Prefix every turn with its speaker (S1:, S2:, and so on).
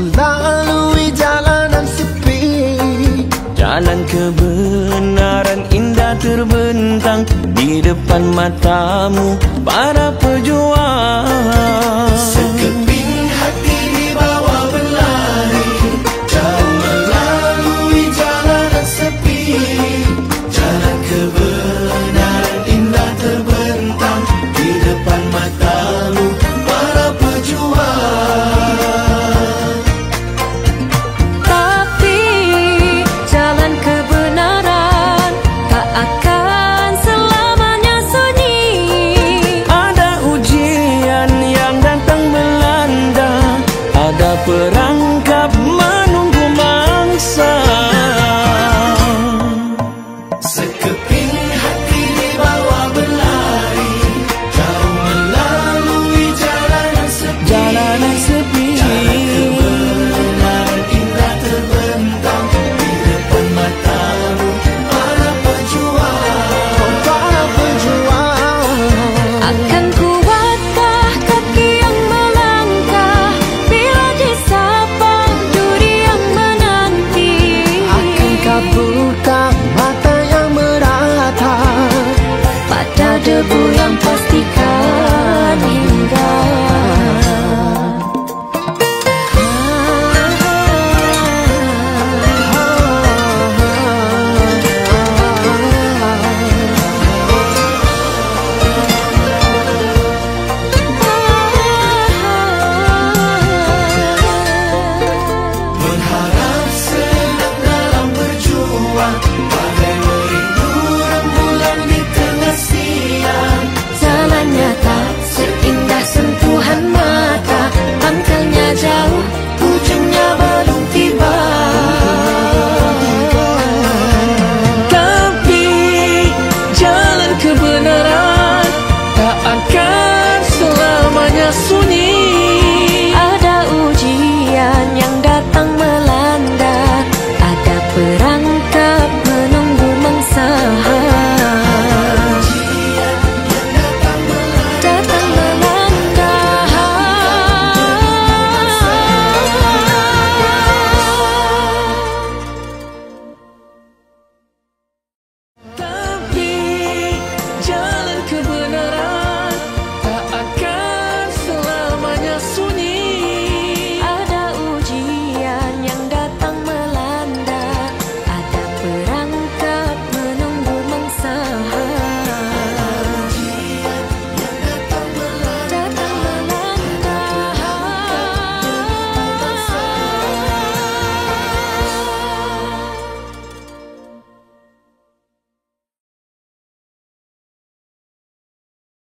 S1: melalui jalanan sepi.
S2: Jalan kebenaran indah terbentang di depan matamu para pejuang.
S1: Sekeping hati dibawa berlari, jauh melalui jalanan sepi. Jalan kebenaran indah terbentang di depan matamu para pejuang.
S3: Tapi jalan kebenaran tak akan selamanya sunyi.
S2: Ada ujian yang datang melanda, ada perangkap menunggu mangsa.